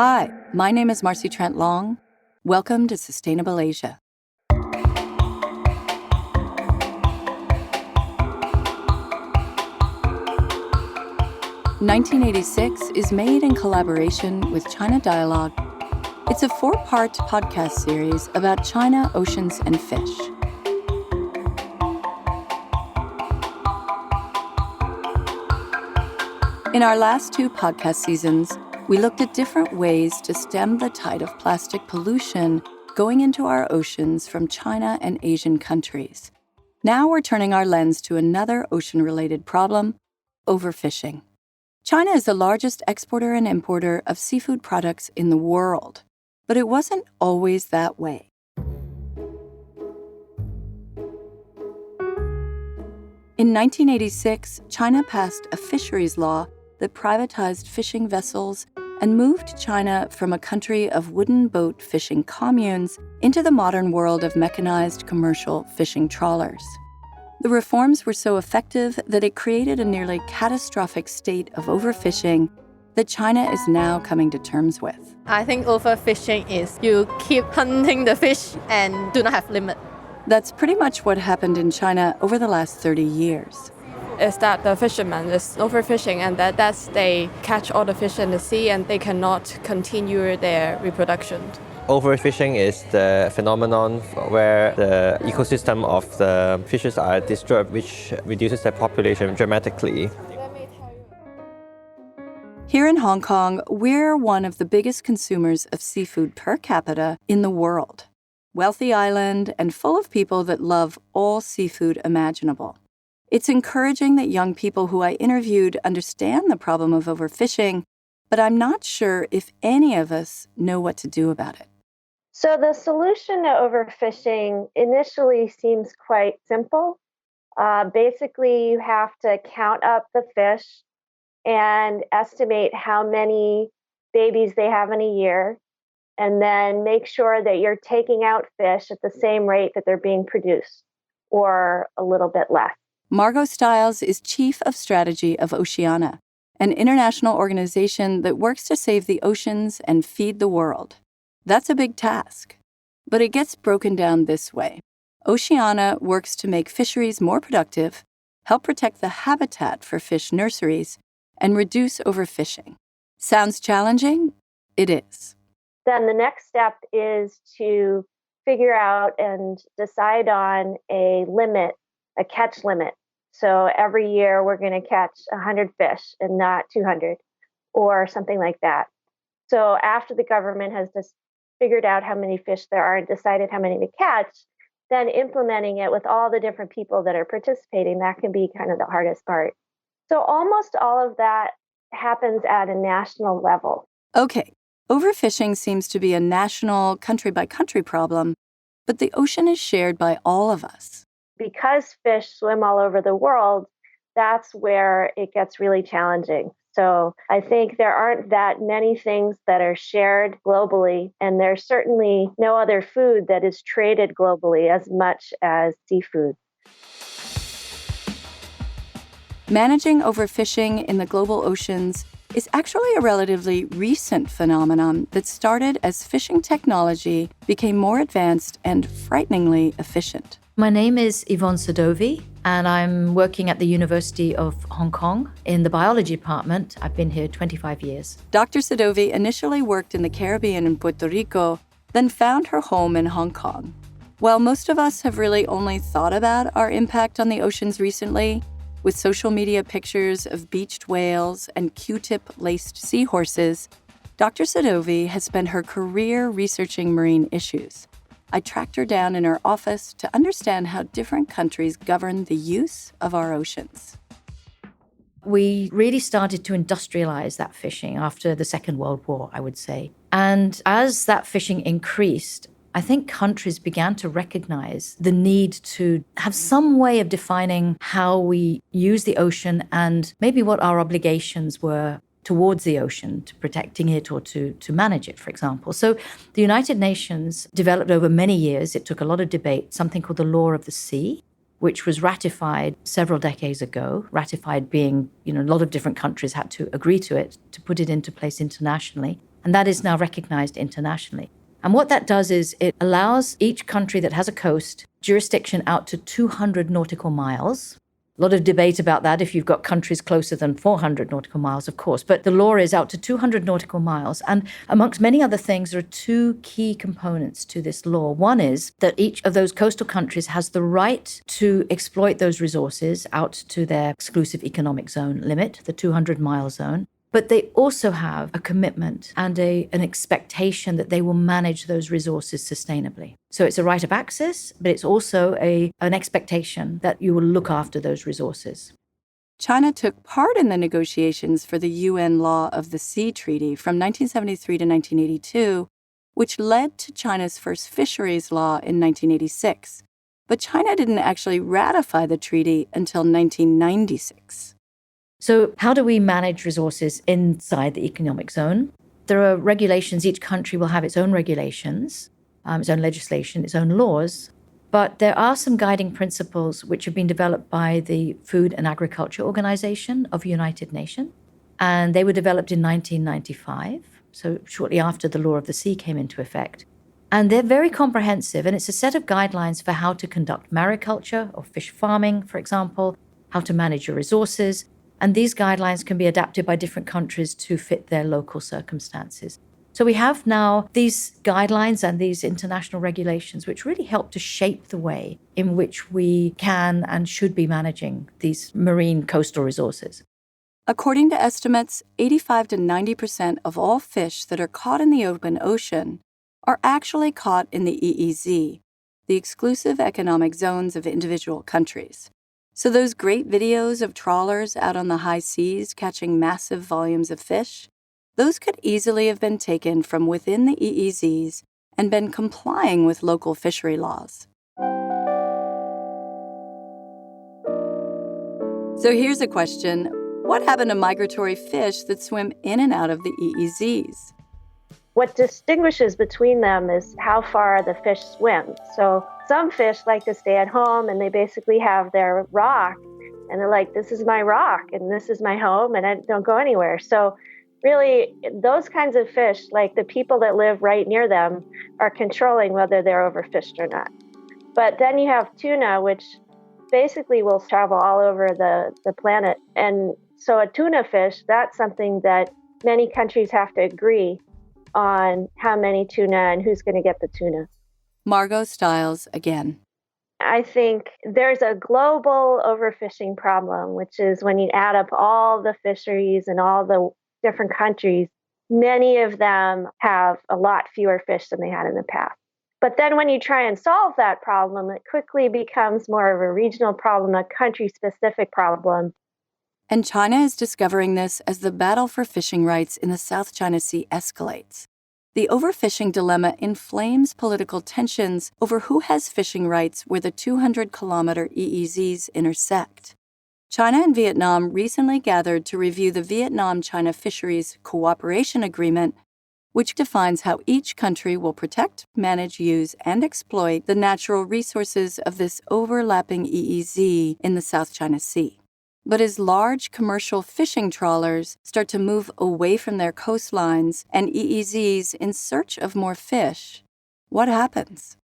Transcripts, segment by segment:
Hi, my name is Marcy Trent Long. Welcome to Sustainable Asia. "1986" is made in collaboration with China Dialogue. It's a 4-part podcast series about China, oceans, and fish. In our last 2 podcast seasons, we looked at different ways to stem the tide of plastic pollution going into our oceans from China and Asian countries. Now we're turning our lens to another ocean-related problem, overfishing. China is the largest exporter and importer of seafood products in the world, but it wasn't always that way. In 1986, China passed a Fisheries Law that privatized fishing vessels and moved China from a country of wooden boat fishing communes into the modern world of mechanized commercial fishing trawlers. The reforms were so effective that it created a nearly catastrophic state of overfishing that China is now coming to terms with. I think overfishing is you keep hunting the fish and do not have limit. That's pretty much what happened in China over the last 30 years. Is that the fishermen is overfishing and that's they catch all the fish in the sea and they cannot continue their reproduction. Overfishing is the phenomenon where the ecosystem of the fishes are disturbed, which reduces their population dramatically. Here in Hong Kong, we're one of the biggest consumers of seafood per capita in the world. Wealthy island and full of people that love all seafood imaginable. It's encouraging that young people who I interviewed understand the problem of overfishing, but I'm not sure if any of us know what to do about it. So the solution to overfishing initially seems quite simple. Basically, you have to count up the fish and estimate how many babies they have in a year, and then make sure that you're taking out fish at the same rate that they're being produced, or a little bit less. Margot Stiles is Chief of Strategy of OCEANA, an international organization that works to save the oceans and feed the world. That's a big task, but it gets broken down this way. OCEANA works to make fisheries more productive, help protect the habitat for fish nurseries, and reduce overfishing. Sounds challenging? It is. Then the next step is to figure out and decide on a limit, a catch limit. So every year we're going to catch 100 fish and not 200 or something like that. So after the government has just figured out how many fish there are and decided how many to catch, then implementing it with all the different people that are participating, that can be kind of the hardest part. So almost all of that happens at a national level. Okay, overfishing seems to be a national, country-by-country problem, but the ocean is shared by all of us. Because fish swim all over the world, that's where it gets really challenging. So I think there aren't that many things that are shared globally, and there's certainly no other food that is traded globally as much as seafood. Managing overfishing in the global oceans is actually a relatively recent phenomenon that started as fishing technology became more advanced and frighteningly efficient. My name is Yvonne Sadovy, and I'm working at the University of Hong Kong in the biology department. I've been here 25 years. Dr. Sadovy initially worked in the Caribbean and Puerto Rico, then found her home in Hong Kong. While most of us have really only thought about our impact on the oceans recently, with social media pictures of beached whales and Q-tip-laced seahorses, Dr. Sadovy has spent her career researching marine issues. I tracked her down in her office to understand how different countries govern the use of our oceans. We really started to industrialize that fishing after the Second World War, I would say. And as that fishing increased, I think countries began to recognize the need to have some way of defining how we use the ocean and maybe what our obligations were towards the ocean, to protecting it or to manage it, for example. So the United Nations developed over many years, it took a lot of debate, something called the Law of the Sea, which was ratified several decades ago, ratified being, a lot of different countries had to agree to it to put it into place internationally. And that is now recognized internationally. And what that does is it allows each country that has a coast jurisdiction out to 200 nautical miles. A lot of debate about that if you've got countries closer than 400 nautical miles, of course. But the law is out to 200 nautical miles. And amongst many other things, there are two key components to this law. One is that each of those coastal countries has the right to exploit those resources out to their exclusive economic zone limit, the 200-mile zone. But they also have a commitment and an expectation that they will manage those resources sustainably. So it's a right of access, but it's also an expectation that you will look after those resources. China took part in the negotiations for the UN Law of the Sea Treaty from 1973 to 1982, which led to China's first Fisheries Law in 1986. But China didn't actually ratify the treaty until 1996. So how do we manage resources inside the economic zone? There are regulations. Each country will have its own regulations, its own legislation, its own laws. But there are some guiding principles which have been developed by the Food and Agriculture Organization of United Nations. And they were developed in 1995, so shortly after the Law of the Sea came into effect. And they're very comprehensive. And it's a set of guidelines for how to conduct mariculture or fish farming, for example, how to manage your resources. And these guidelines can be adapted by different countries to fit their local circumstances. So we have now these guidelines and these international regulations which really help to shape the way in which we can and should be managing these marine coastal resources. According to estimates, 85 to 90% of all fish that are caught in the open ocean are actually caught in the EEZ, the exclusive economic zones of individual countries. So those great videos of trawlers out on the high seas catching massive volumes of fish, those could easily have been taken from within the EEZs and been complying with local fishery laws. So here's a question. What happened to migratory fish that swim in and out of the EEZs? What distinguishes between them is how far the fish swim. So some fish like to stay at home and they basically have their rock and they're like, this is my rock and this is my home and I don't go anywhere. So really, those kinds of fish, like the people that live right near them, are controlling whether they're overfished or not. But then you have tuna, which basically will travel all over the planet. And so a tuna fish, that's something that many countries have to agree on how many tuna and who's going to get the tuna. Margot Stiles again. I think there's a global overfishing problem, which is when you add up all the fisheries and all the different countries, many of them have a lot fewer fish than they had in the past. But then when you try and solve that problem, it quickly becomes more of a regional problem, a country-specific problem. And China is discovering this as the battle for fishing rights in the South China Sea escalates. The overfishing dilemma inflames political tensions over who has fishing rights where the 200-kilometer EEZs intersect. China and Vietnam recently gathered to review the Vietnam-China Fisheries Cooperation Agreement, which defines how each country will protect, manage, use, and exploit the natural resources of this overlapping EEZ in the South China Sea. But as large commercial fishing trawlers start to move away from their coastlines and EEZs in search of more fish, what happens?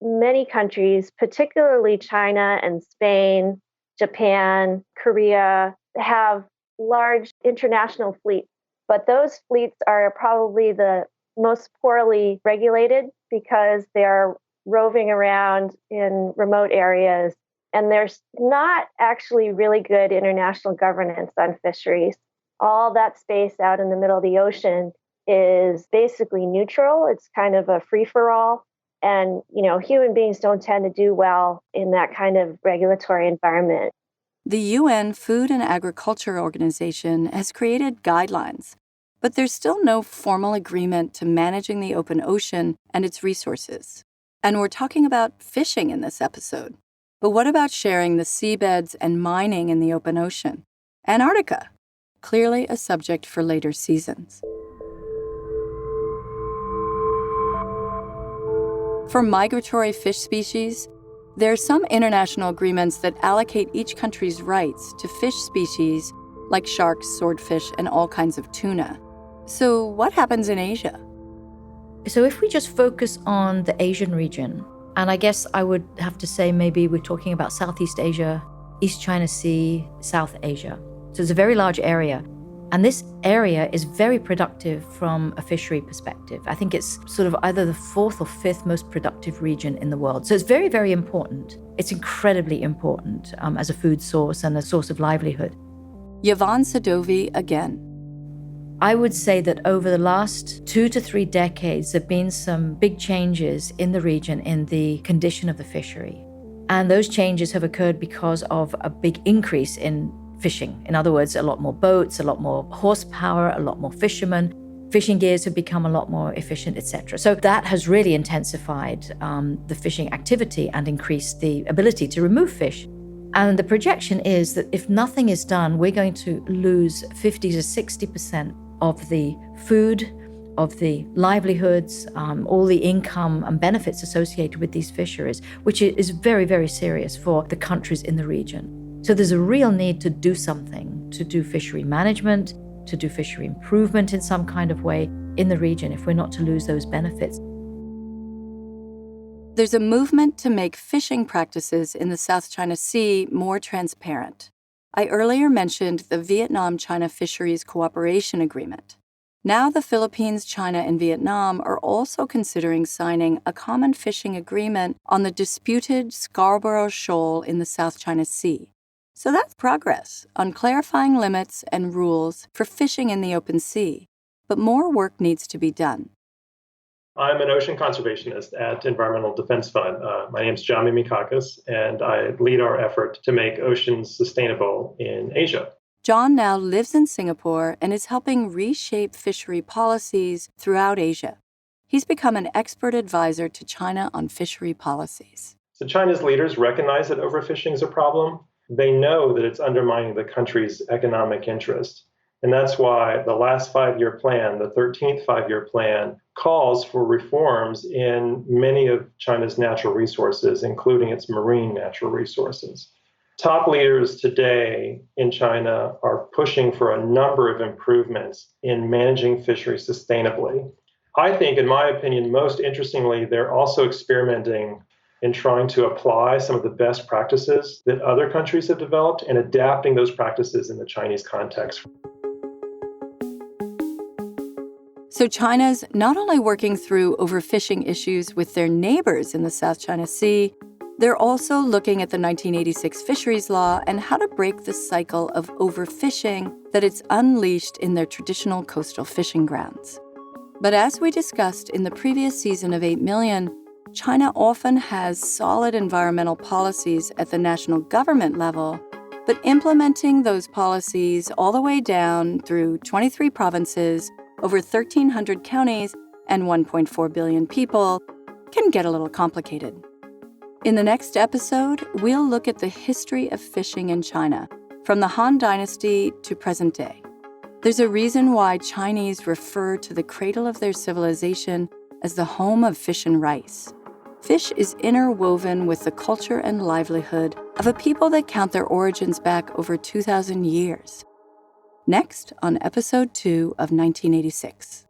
Many countries, particularly China and Spain, Japan, Korea, have large international fleets. But those fleets are probably the most poorly regulated because they're roving around in remote areas. And there's not actually really good international governance on fisheries. All that space out in the middle of the ocean is basically neutral. It's kind of a free-for-all. And, human beings don't tend to do well in that kind of regulatory environment. The UN Food and Agriculture Organization has created guidelines, but there's still no formal agreement to managing the open ocean and its resources. And we're talking about fishing in this episode. But what about sharing the seabeds and mining in the open ocean? Antarctica, clearly a subject for later seasons. For migratory fish species, there are some international agreements that allocate each country's rights to fish species like sharks, swordfish, and all kinds of tuna. So what happens in Asia? So if we just focus on the Asian region, and I guess I would have to say maybe we're talking about Southeast Asia, East China Sea, South Asia. So it's a very large area. And this area is very productive from a fishery perspective. I think it's sort of either the fourth or fifth most productive region in the world. So it's very, very important. It's incredibly important as a food source and a source of livelihood. Yvonne Sadovy again. I would say that over the last 2 to 3 decades, there have been some big changes in the region in the condition of the fishery. And those changes have occurred because of a big increase in fishing. In other words, a lot more boats, a lot more horsepower, a lot more fishermen. Fishing gears have become a lot more efficient, etc. So that has really intensified the fishing activity and increased the ability to remove fish. And the projection is that if nothing is done, we're going to lose 50 to 60% of the food, of the livelihoods, all the income and benefits associated with these fisheries, which is very, very serious for the countries in the region. So there's a real need to do something, to do fishery management, to do fishery improvement in some kind of way in the region if we're not to lose those benefits. There's a movement to make fishing practices in the South China Sea more transparent. I earlier mentioned the Vietnam-China Fisheries Cooperation Agreement. Now the Philippines, China, and Vietnam are also considering signing a common fishing agreement on the disputed Scarborough Shoal in the South China Sea. So that's progress on clarifying limits and rules for fishing in the open sea. But more work needs to be done. I'm an ocean conservationist at Environmental Defense Fund. My name is John Mimikakis, and I lead our effort to make oceans sustainable in Asia. John now lives in Singapore and is helping reshape fishery policies throughout Asia. He's become an expert advisor to China on fishery policies. So China's leaders recognize that overfishing is a problem. They know that it's undermining the country's economic interest. And that's why the last 5-year plan, the 13th 5-year plan, calls for reforms in many of China's natural resources, including its marine natural resources. Top leaders today in China are pushing for a number of improvements in managing fisheries sustainably. I think, in my opinion, most interestingly, they're also experimenting in trying to apply some of the best practices that other countries have developed and adapting those practices in the Chinese context. So China's not only working through overfishing issues with their neighbors in the South China Sea, they're also looking at the 1986 Fisheries Law and how to break the cycle of overfishing that it's unleashed in their traditional coastal fishing grounds. But as we discussed in the previous season of 8 Million, China often has solid environmental policies at the national government level, but implementing those policies all the way down through 23 provinces, over 1,300 counties, and 1.4 billion people can get a little complicated. In the next episode, we'll look at the history of fishing in China, from the Han Dynasty to present day. There's a reason why Chinese refer to the cradle of their civilization as the home of fish and rice. Fish is interwoven with the culture and livelihood of a people that count their origins back over 2,000 years. Next on episode 2 of 1986.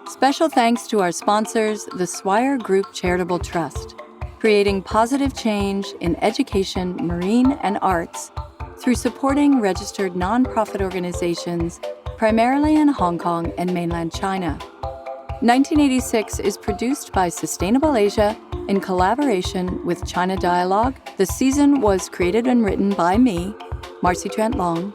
Special thanks to our sponsors, the Swire Group Charitable Trust, creating positive change in education, marine, and arts through supporting registered nonprofit organizations, primarily in Hong Kong and mainland China. 1986 is produced by Sustainable Asia in collaboration with China Dialogue. The season was created and written by me, Marcy Trent Long.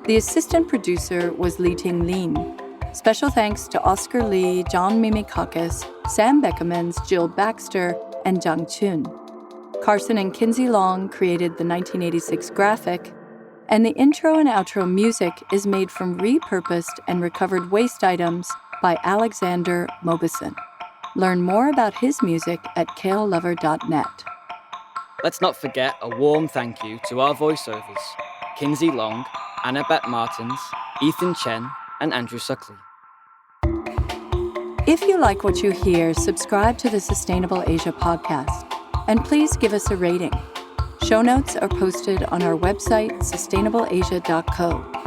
The assistant producer was Li Ting Lin. Special thanks to Oscar Lee, John Mimikakis, Sam Beckemans, Jill Baxter, and Zhang Chun. Carson and Kinsey Long created the 1986 graphic, and the intro and outro music is made from repurposed and recovered waste items by Alexander Mobison. Learn more about his music at kalelover.net. Let's not forget a warm thank you to our voiceovers, Kinsey Long, Annabeth Martins, Ethan Chen, and Andrew Suckley. If you like what you hear, subscribe to the Sustainable Asia podcast, and please give us a rating. Show notes are posted on our website, sustainableasia.co.